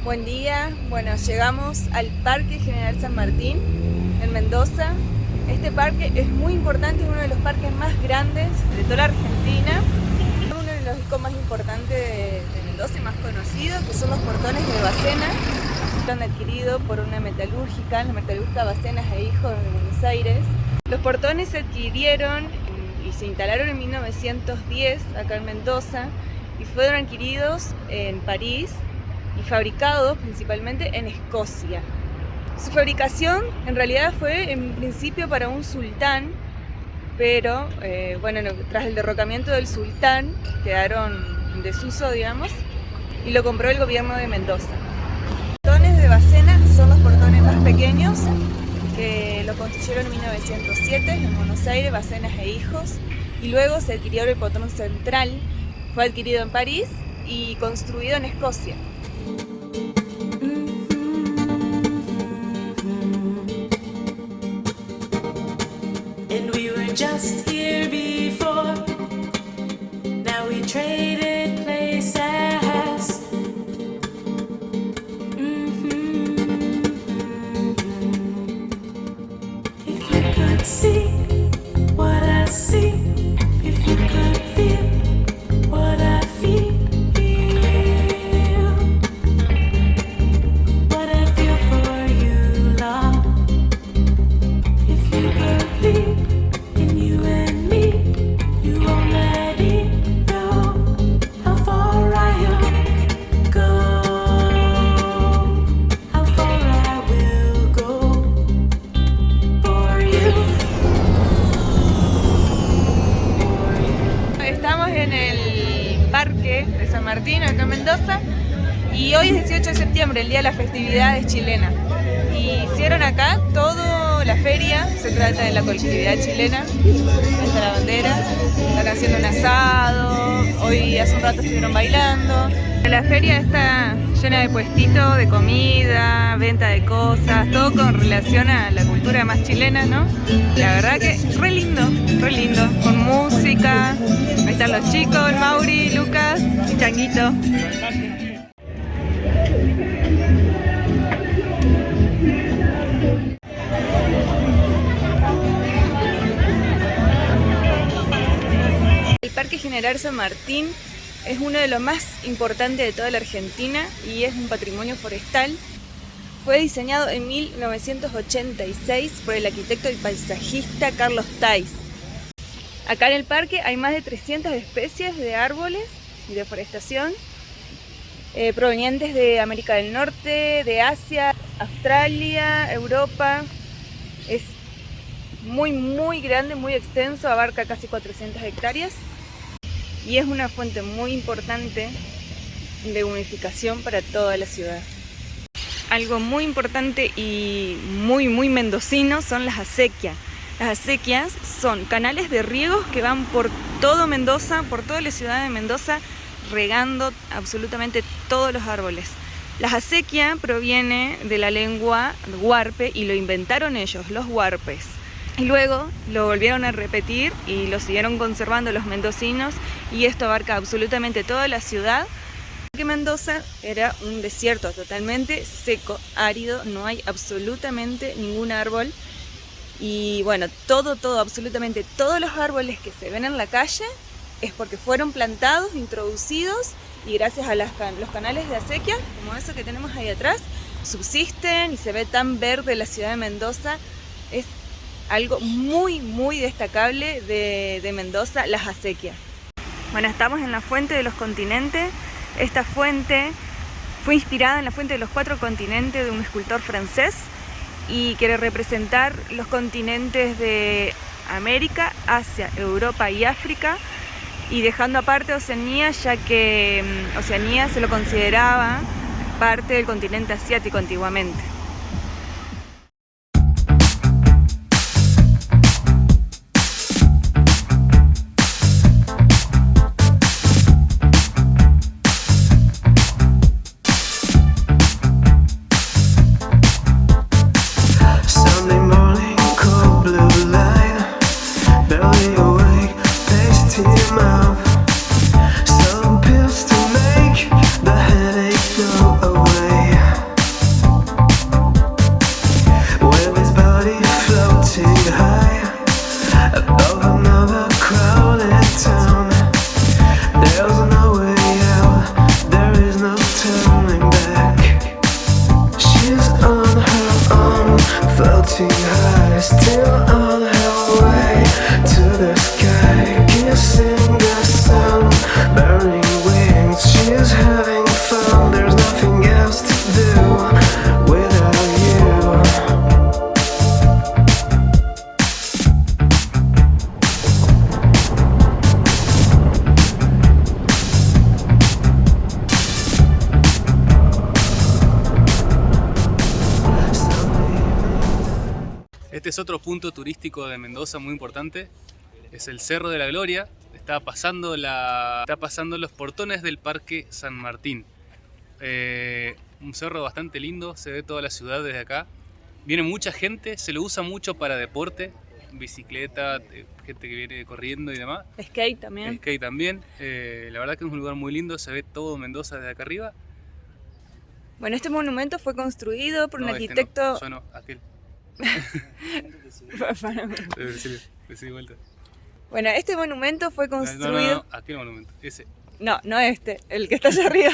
Buen día, bueno, llegamos al Parque General San Martín en Mendoza. Este parque es muy importante, es uno de los parques más grandes de toda la Argentina. Es uno de los discos más importantes de Mendoza y más conocidos, que son los portones de Bacena. Están adquiridos por una metalúrgica, la metalúrgica Bacenas e Hijos de Buenos Aires. Los portones se adquirieron y se instalaron en 1910 acá en Mendoza y fueron adquiridos en París y fabricados principalmente en Escocia. Su fabricación en realidad fue en principio para un sultán, pero tras el derrocamiento del sultán quedaron en desuso, digamos, y lo compró el gobierno de Mendoza. Los portones de Bacena son los portones más pequeños, que lo construyeron en 1907 en Buenos Aires, Bacenas e Hijos, y luego se adquirió el portón central, fue adquirido en París y construido en Escocia. And we were just here before. Now we traded places. If you could see what I see, if you could feel what I feel, what I feel for you, love. If you believe in you and me, you already know how far I'll go, how far I will go for you. Estamos en el Parque de San Martín, acá en Mendoza, y hoy es 18 de septiembre, el día de las festividades chilenas. Y hicieron acá toda la feria, se trata de la colectividad chilena, está la bandera, están haciendo un asado, hoy hace un rato estuvieron bailando. La feria está llena de puestitos, de comida, venta de cosas, todo con relación a la cultura más chilena, ¿no? La verdad que re lindo, con música. Ahí están los chicos, Mauri, Lucas y Changuito. El Parque General San Martín es uno de los más importantes de toda la Argentina y es un patrimonio forestal. Fue diseñado en 1986 por el arquitecto y paisajista Carlos Tais. Acá en el parque hay más de 300 especies de árboles y de forestación provenientes de América del Norte, de Asia, Australia, Europa. Es muy grande, muy extenso, abarca casi 400 hectáreas y es una fuente muy importante de humidificación para toda la ciudad. Algo muy importante y muy mendocino son las acequias. Las acequias son canales de riegos que van por todo Mendoza, por toda la ciudad de Mendoza, regando absolutamente todos los árboles. La acequia proviene de la lengua huarpe y lo inventaron ellos, los huarpes. Y luego lo volvieron a repetir y lo siguieron conservando los mendocinos, y esto abarca absolutamente toda la ciudad. Porque Mendoza era un desierto totalmente seco, árido, no hay absolutamente ningún árbol. Y bueno, absolutamente todos los árboles que se ven en la calle es porque fueron plantados, introducidos, y gracias a los canales de acequia, como eso que tenemos ahí atrás, subsisten y se ve tan verde la ciudad de Mendoza. Es algo muy destacable de Mendoza, las acequias. Bueno, estamos en la Fuente de los Continentes. Esta fuente fue inspirada en la Fuente de los Cuatro Continentes de un escultor francés y quiere representar los continentes de América, Asia, Europa y África, y dejando aparte Oceanía, ya que Oceanía se lo consideraba parte del continente asiático antiguamente. Some pills to make the headache go away. floating high, still on her way to the sky, kissing the sun, burning wings. She's having fun. There's nothing else to do without you. Este es otro punto turístico de Mendoza muy importante, es el Cerro de la Gloria. Está pasando los portones del Parque San Martín. Un cerro bastante lindo, se ve toda la ciudad desde acá. Viene mucha gente, se lo usa mucho para deporte, bicicleta, gente que viene corriendo y demás. Skate también. Skate también. La verdad que es un lugar muy lindo, se ve todo Mendoza desde acá arriba. Bueno, este monumento fue construido por un No, arquitecto... Este no, yo no, aquel. Decí vuelta. Bueno, este monumento fue construido... No, aquel monumento, ese. No, no este, el que está allá arriba.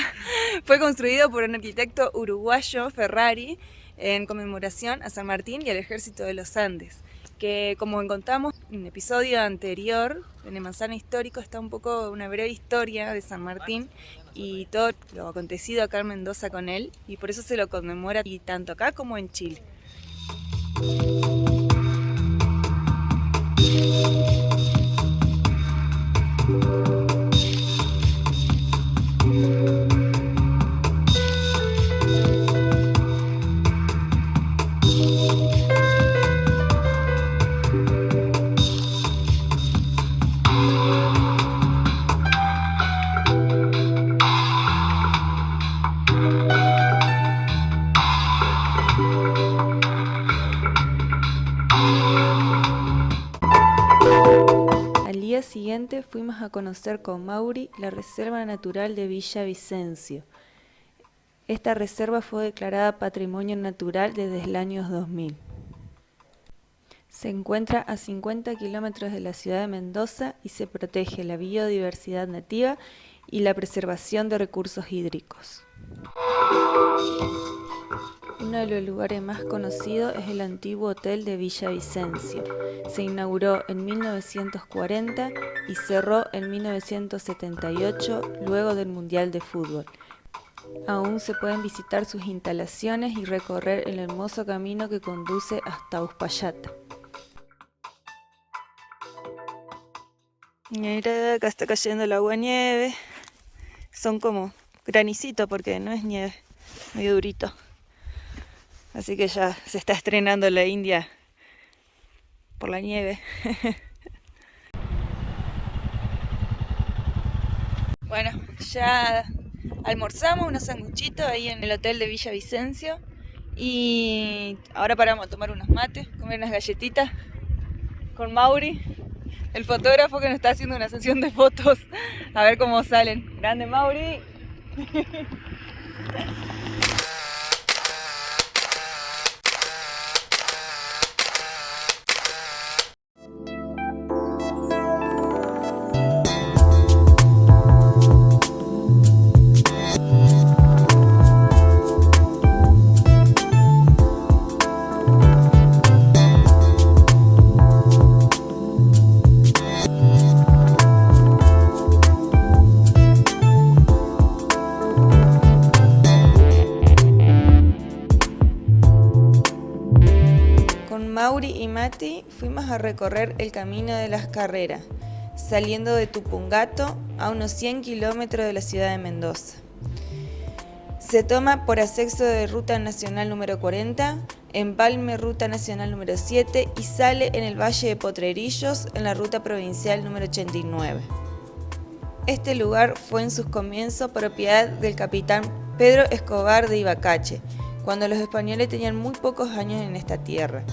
Fue construido por un arquitecto uruguayo, Ferrari, en conmemoración a San Martín y al Ejército de los Andes. Que, como contamos en un episodio anterior, en el Manzana Histórico está un poco una breve historia de San Martín y todo lo acontecido acá en Mendoza con él, y por eso se lo conmemora y tanto acá como en Chile. Al día siguiente fuimos a conocer con Mauri la Reserva Natural de Villa Vicencio. Esta reserva fue declarada Patrimonio Natural desde el año 2000. Se encuentra a 50 kilómetros de la ciudad de Mendoza y se protege la biodiversidad nativa y la preservación de recursos hídricos. Uno de los lugares más conocidos es el antiguo hotel de Villa Vicencio. Se inauguró en 1940 y cerró en 1978 luego del Mundial de Fútbol. Aún se pueden visitar sus instalaciones y recorrer el hermoso camino que conduce hasta Uspallata. Mira, acá está cayendo el agua nieve. Son como granicitos porque no es nieve, medio durito. Así que ya se está estrenando la India por la nieve. Bueno, ya almorzamos unos sanguchitos ahí en el hotel de Villa Vicencio. Y ahora paramos a tomar unos mates, comer unas galletitas con Mauri, el fotógrafo que nos está haciendo una sesión de fotos. A ver cómo salen. ¡Grande Mauri! Mauri y Mati fuimos a recorrer el Camino de las Carreras, saliendo de Tupungato a unos 100 kilómetros de la ciudad de Mendoza. Se toma por acceso de Ruta Nacional número 40, empalme Ruta Nacional número 7 y sale en el Valle de Potrerillos en la Ruta Provincial número 89. Este lugar fue en sus comienzos propiedad del capitán Pedro Escobar de Ibacache, cuando los españoles tenían muy pocos años en esta tierra.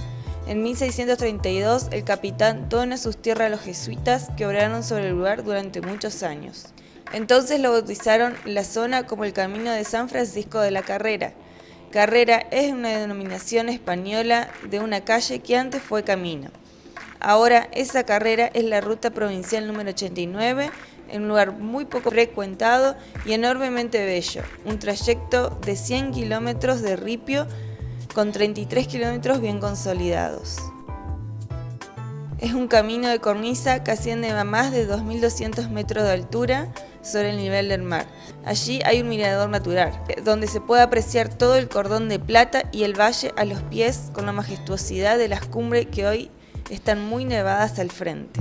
En 1632 el capitán dona sus tierras a los jesuitas que obraron sobre el lugar durante muchos años. Entonces lo bautizaron la zona como el Camino de San Francisco de la Carrera. Carrera es una denominación española de una calle que antes fue camino. Ahora esa carrera es la ruta provincial número 89, en un lugar muy poco frecuentado y enormemente bello, un trayecto de 100 kilómetros de ripio con 33 kilómetros bien consolidados. Es un camino de cornisa que asciende a más de 2.200 metros de altura sobre el nivel del mar. Allí hay un mirador natural, donde se puede apreciar todo el cordón de plata y el valle a los pies con la majestuosidad de las cumbres que hoy están muy nevadas al frente.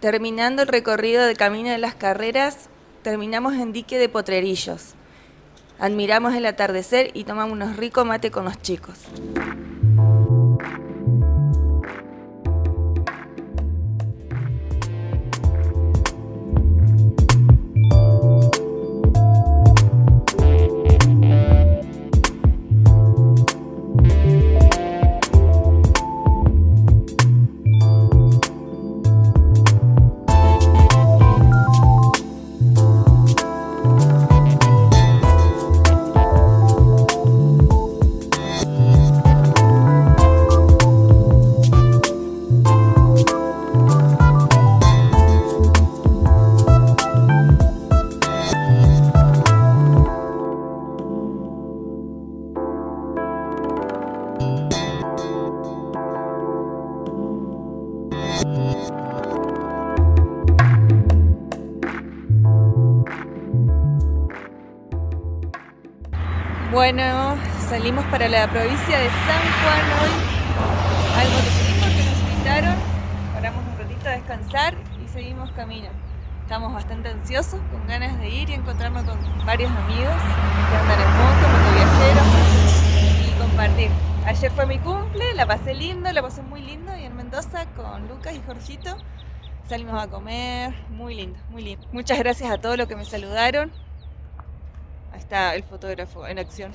Terminando el recorrido del Camino de las Carreras, terminamos en Dique de Potrerillos. Admiramos el atardecer y tomamos unos ricos mate con los chicos. Bueno, salimos para la provincia de San Juan hoy al mototurismo que nos invitaron. Paramos un ratito a descansar y seguimos camino. Estamos bastante ansiosos, con ganas de ir y encontrarnos con varios amigos que andan en moto, motoviajeros y compartir. Ayer fue mi cumple, la pasé lindo, la pasé muy lindo y en Mendoza con Lucas y Jorgito salimos a comer, muy lindo, muy lindo. Muchas gracias a todos los que me saludaron. Ahí está el fotógrafo en acción.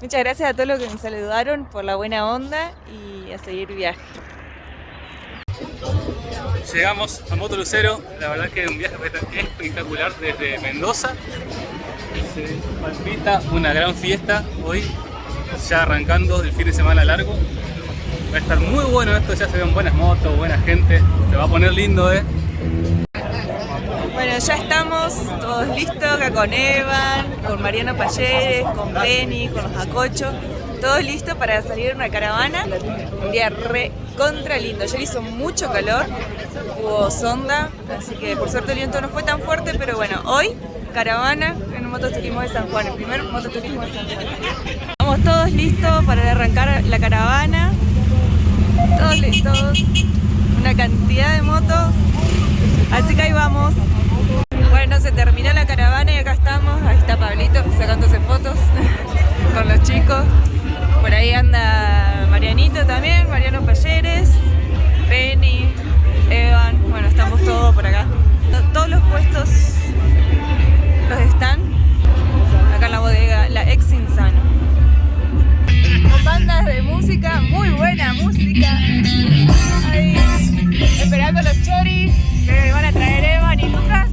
Muchas gracias a todos los que me saludaron por la buena onda y a seguir viaje. Llegamos a Moto Lucero, la verdad que es un viaje espectacular desde Mendoza. Se palpita una gran fiesta hoy, ya arrancando el fin de semana largo. Va a estar muy bueno esto, ya se ven buenas motos, buena gente, se va a poner lindo, Bueno, ya estamos todos listos, acá con Evan, con Mariano Palleres, con Penny, con los Acochos, todos listos para salir en una caravana. Un día re contra lindo. Ayer hizo mucho calor, hubo sonda, así que por suerte el viento no fue tan fuerte, pero bueno, hoy caravana en un mototurismo de San Juan, el primer mototurismo de San Juan. Estamos todos listos para arrancar la caravana, todos listos, una cantidad de motos, así que ahí vamos. Bueno, se terminó la caravana y acá estamos, ahí está Pablito sacándose fotos con los chicos. Por ahí anda Marianito también, Mariano Palleres, Penny, Evan, bueno, estamos todos por acá. Todos los puestos los están acá en la bodega, la ex Insano. Con bandas de música, muy buena música. Ahí, esperando a los choris que van a traer Evan y Lucas.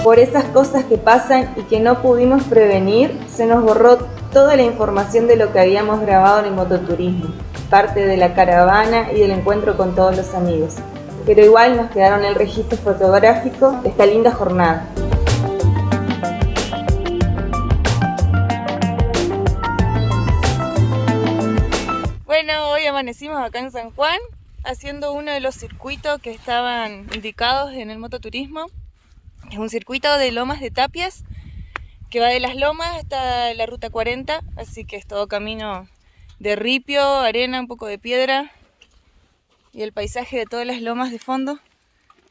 Por esas cosas que pasan y que no pudimos prevenir, se nos borró toda la información de lo que habíamos grabado en el mototurismo, parte de la caravana y del encuentro con todos los amigos. Pero igual nos quedaron el registro fotográfico de esta linda jornada. Bueno, hoy amanecimos acá en San Juan haciendo uno de los circuitos que estaban indicados en el mototurismo. Es un circuito de lomas de Tapias que va de las lomas hasta la ruta 40, así que es todo camino de ripio, arena, un poco de piedra y el paisaje de todas las lomas de fondo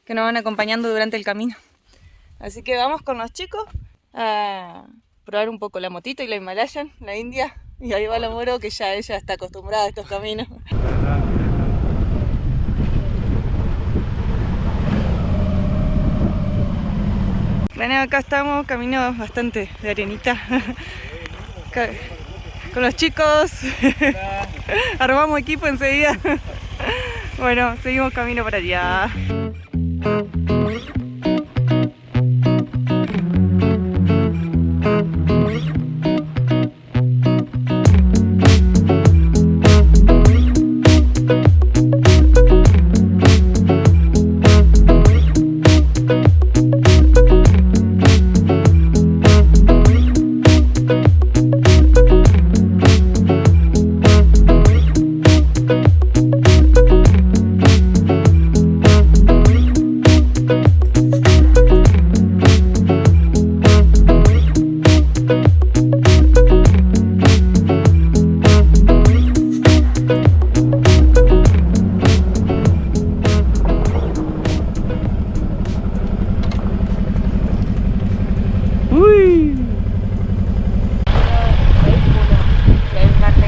que nos van acompañando durante el camino. Así que vamos con los chicos a probar un poco la motito y la Himalayan, la India. Y ahí va la Moro, que ya ella está acostumbrada a estos caminos. Bueno, acá estamos, camino bastante de arenita. Con los chicos. Armamos equipo enseguida. Bueno, seguimos camino para allá.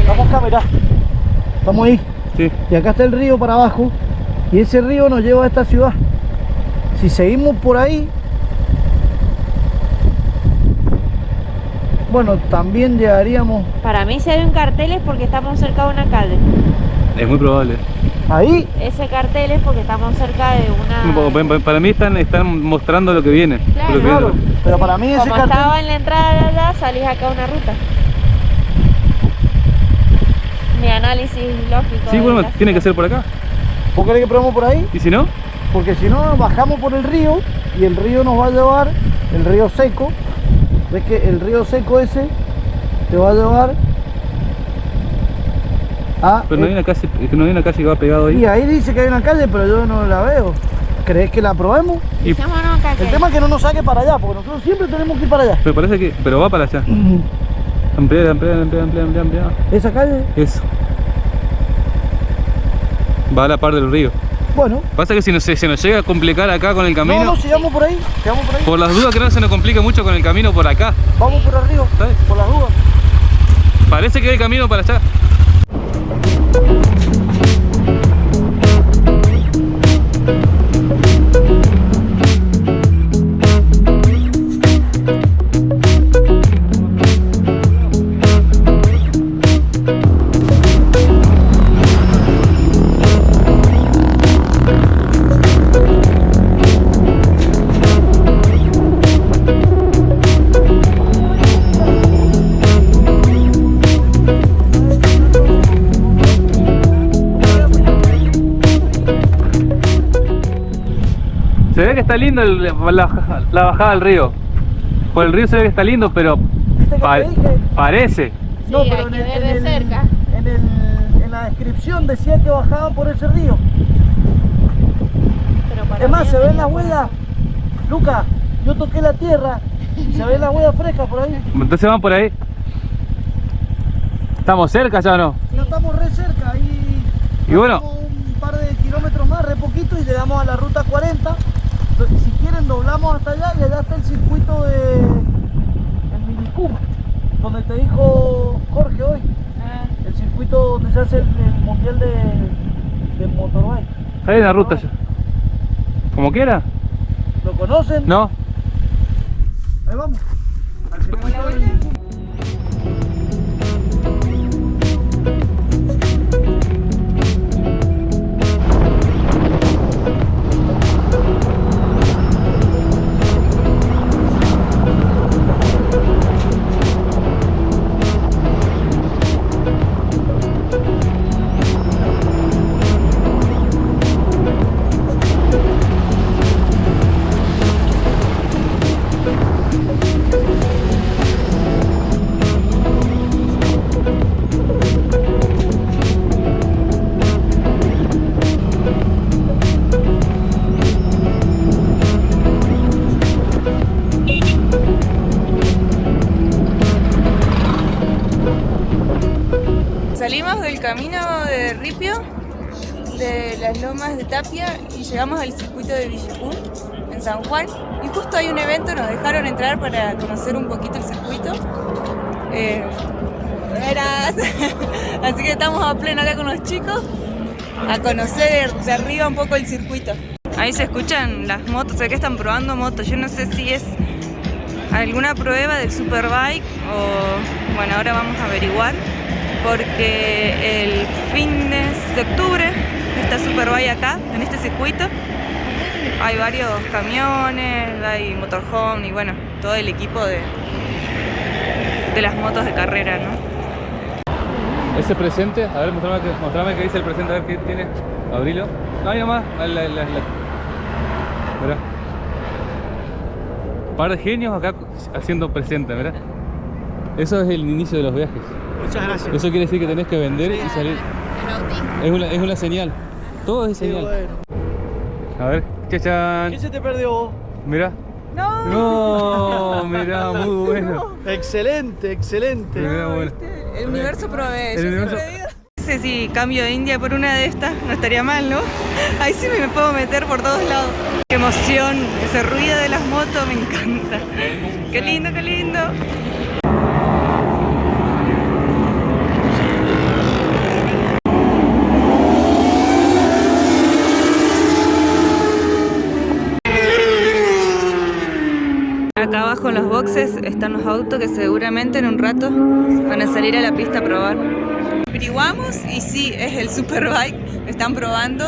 Vamos acá, mirá. Estamos ahí. Sí. Y acá está el río para abajo. Y ese río nos lleva a esta ciudad. Si seguimos por ahí, bueno, también llegaríamos Para mí, si hay un cartel es porque estamos cerca de una calle. Es muy probable. ahí. Ese cartel es porque estamos cerca de una... Para mí están mostrando lo que viene. Claro. Lo que viene. Claro, pero para mí ese Como cartel. estaba en la entrada de allá, salís acá a una ruta. Mi análisis lógico. Sí, de bueno, la tiene que ciudad. ser por acá. ¿Vos querés que probemos por ahí? ¿Y si no? Porque si no, bajamos por el río y el río nos va a llevar, el río seco. ¿Ves que el río seco ese te va a llevar a... Pero no hay una calle, no hay una calle que va pegado Y ahí. ahí dice que hay una calle, pero yo no la veo. ¿Crees que la probemos? Y, Fijémonos acá, El que- tema es que no nos saque para allá, porque nosotros siempre tenemos que ir para allá. pero parece que. Pero va para allá. Ampliar. ¿Esa calle? Eso. Va a la par del río. Bueno. Pasa que si se nos llega a complicar acá con el camino, No, sigamos por ahí, sigamos por ahí. por las dudas que no se nos complique mucho con el camino por acá. Vamos por arriba, ¿Sabes? por las dudas. Parece que hay camino para allá. Se ve que está lindo la bajada del río. Por el río se ve que está lindo, pero ¿Viste que te dije? parece. Sí, hay que ver de cerca. En la descripción decía que bajaban por ese río. Pero para Es más, mí se no ven tenía las por huellas. acá. Lucas, yo toqué la tierra. Se ven las huellas frescas por ahí. Entonces van por ahí. ¿Estamos cerca ya o no? Ya estamos re cerca. Y bueno. Un par de kilómetros más, re poquito, y llegamos a la ruta 40. Entonces, si quieren, doblamos hasta allá y allá está el circuito de el Minicum, donde te dijo Jorge hoy. El circuito donde se hace el mundial de motorbike. Ahí hay una ruta ya. ¿Como quiera? ¿Lo conocen? No. Ahí vamos. Al circuito del Minicum. Salimos del camino de Ripio, de las lomas de Tapia, y llegamos al circuito de Villicún, en San Juan. Y justo hay un evento, nos dejaron entrar para conocer un poquito el circuito. Buenas. Así que estamos a pleno acá con los chicos a conocer de arriba un poco el circuito. Ahí se escuchan las motos, acá están probando motos. Yo no sé si es alguna prueba del Superbike o... Bueno, ahora vamos a averiguar porque el fin de octubre está Superbike acá, en este circuito. Hay varios camiones, hay motorhome y bueno, todo el equipo de las motos de carrera, ¿no? Ese presente, a ver, mostrame qué dice el presente, a ver qué tiene. Abrilo. No, ahí nomás. Mirá. Par de genios acá haciendo presente, mirá. Eso es el inicio de los viajes. Muchas gracias. Eso quiere decir que tenés que vender y salir. Es una señal. Todo es señal. Bueno. A ver, chachán. ¿Qué se te perdió? Mirá. No, mirá, muy bueno. Excelente, excelente. Mirá, bueno. El universo provee, El yo universo- siempre digo. No sé si cambio de India por una de estas, no estaría mal, ¿no? Ahí sí me puedo meter por todos lados. Qué emoción, ese ruido de las motos me encanta. Qué lindo, qué lindo. Acá abajo en los boxes están los autos que seguramente en un rato van a salir a la pista a probar. Averiguamos y sí, es el Superbike, lo están probando.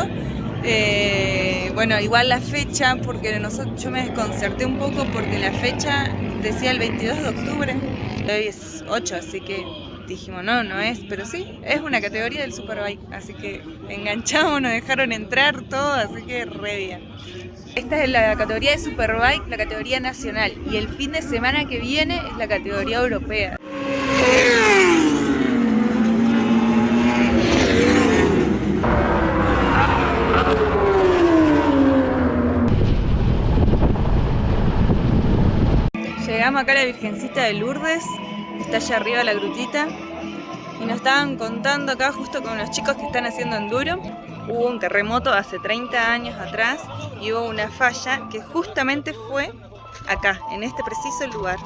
Bueno, igual la fecha, porque yo me desconcerté un poco porque la fecha decía el 22 de octubre. Hoy es 8, así que dijimos no es, pero sí, es una categoría del Superbike. Así que enganchamos, nos dejaron entrar todo, así que re bien. Esta es la categoría de Superbike, la categoría nacional, y el fin de semana que viene es la categoría europea. Llegamos acá a la Virgencita de Lourdes, está allá arriba la grutita, y nos estaban contando acá justo con los chicos que están haciendo enduro. Hubo un terremoto hace 30 años atrás y hubo una falla que justamente fue acá, en este preciso lugar.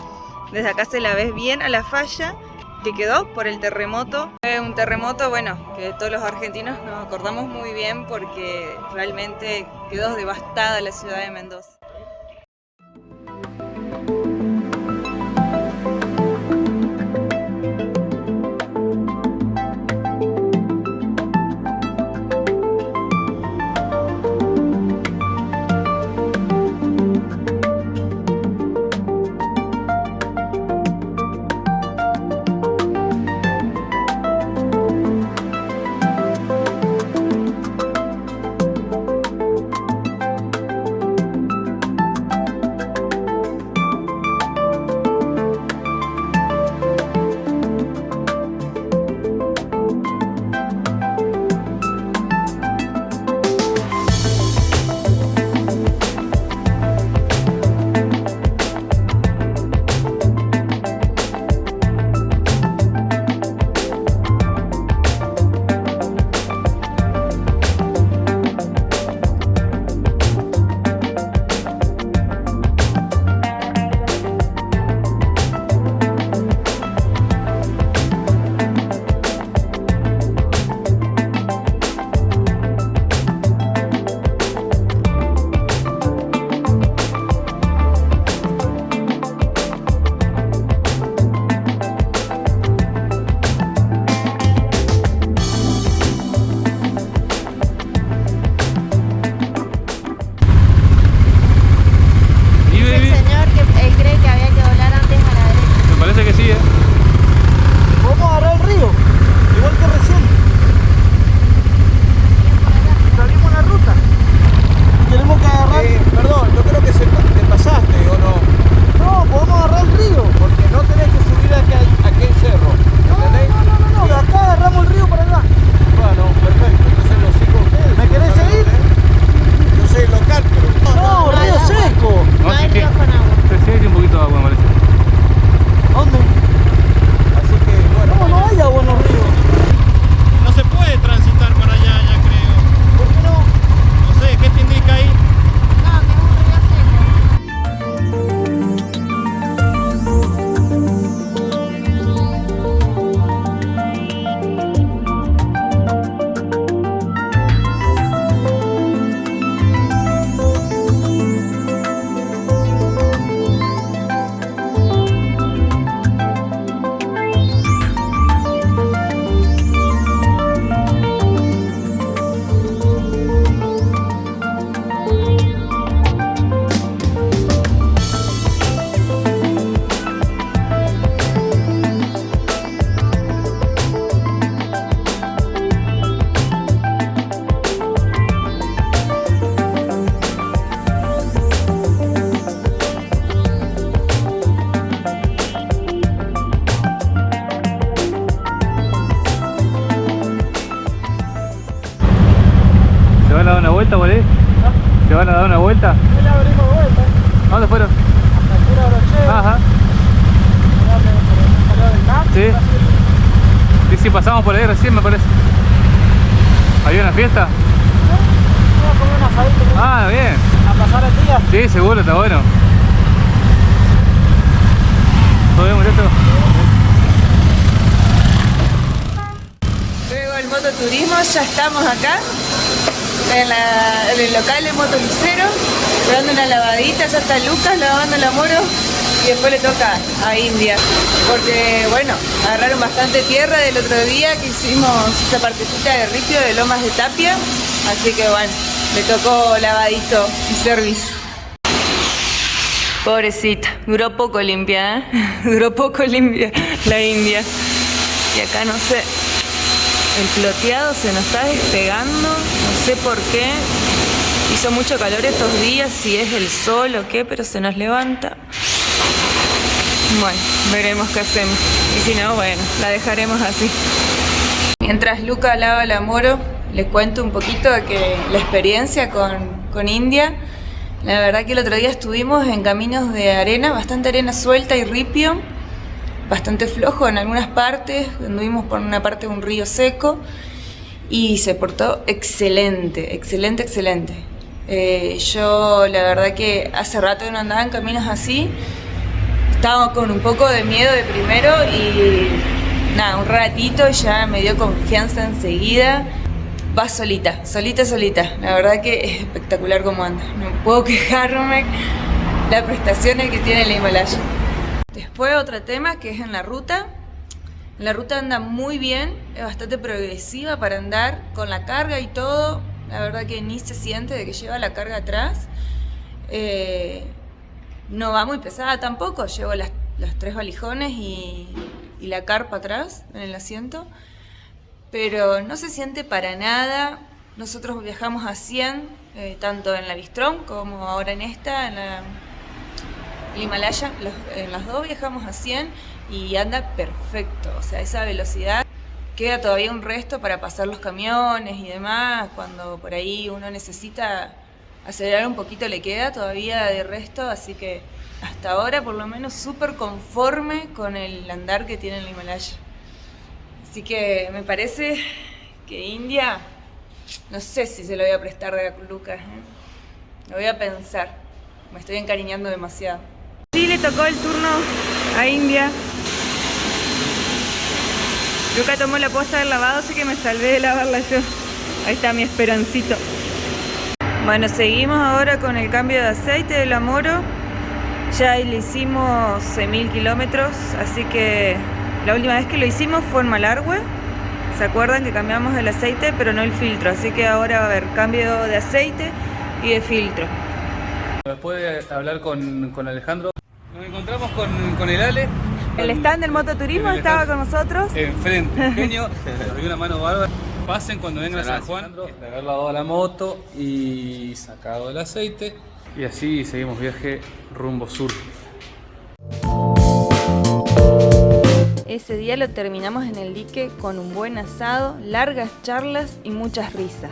Desde acá se la ves bien a la falla que quedó por el terremoto. Fue un terremoto, bueno, que todos los argentinos nos acordamos muy bien porque realmente quedó devastada la ciudad de Mendoza. van a dar una vuelta por ahí? ¿Se van a dar una vuelta? Ya le abrimos vuelta. ¿A dónde fueron? Hasta aquí la brochera. Ajá. Sí. Sí, pasamos por ahí recién, me parece. ¿Había una fiesta? Vamos a comer un asadito. Ah, bien. A pasar el día. Sí, seguro, está bueno. ¿Todo bien, muchacho? Luego el mototurismo, ya estamos acá en el local de Motolicero, dando una lavadita. Ya está Lucas lavando la Moro y después le toca a India, porque bueno, agarraron bastante tierra del otro día que hicimos esa partecita de ripio de Lomas de Tapia, así que bueno, le tocó lavadito y service. Pobrecita, duró poco limpia, ¿eh? Duró poco limpia la India. Y acá no sé, el ploteado se nos está despegando, no sé por qué. Hizo mucho calor estos días, si es el sol o qué, pero se nos levanta. Bueno, veremos qué hacemos. Y si no, bueno, la dejaremos así. Mientras Luca lava la Moro, les cuento un poquito de que la experiencia con India. La verdad que el otro día estuvimos en caminos de arena, bastante arena suelta y ripio, bastante flojo en algunas partes, anduvimos por una parte de un río seco y se portó excelente, excelente, excelente. Yo la verdad que hace rato que no andaba en caminos así, estaba con un poco de miedo de primero y nada, un ratito ya me dio confianza enseguida. Va solita, solita, solita. La verdad que es espectacular cómo anda. No puedo quejarme las prestaciones que tiene el Himalaya. Después otro tema que es en la ruta. La ruta anda muy bien, es bastante progresiva para andar con la carga y todo. La verdad que ni se siente de que lleva la carga atrás. No va muy pesada tampoco. Llevo las 3 valijones y la carpa atrás en el asiento. Pero no se siente para nada. Nosotros viajamos a 100, tanto en la Bistrom como ahora en esta, en el Himalaya. En las dos viajamos a 100 y anda perfecto. O sea, esa velocidad, queda todavía un resto para pasar los camiones y demás. Cuando por ahí uno necesita acelerar un poquito, le queda todavía de resto. Así que hasta ahora, por lo menos, súper conforme con el andar que tiene el Himalaya. Así que me parece que India, no sé si se lo voy a prestar de Lucas, ¿eh? Lo voy a pensar, me estoy encariñando demasiado. Sí, le tocó el turno a India. Lucas tomó la posta del lavado, así que me salvé de lavarla yo. Ahí está mi esperancito. Bueno, seguimos ahora con el cambio de aceite de la Moro. Ya le hicimos 6.000 kilómetros, así que la última vez que lo hicimos fue en Malargüe. ¿Se acuerdan que cambiamos el aceite pero no el filtro? Así que ahora va a haber cambio de aceite y de filtro. Después de hablar con Alejandro, nos encontramos con el Ale. El stand del mototurismo estaba con nosotros. Enfrente, genio, nos dio una mano bárbara. Pasen cuando vengan a San Juan, de haber lavado la moto y sacado el aceite. Y así seguimos viaje rumbo sur. Ese día lo terminamos en el dique con un buen asado, largas charlas y muchas risas.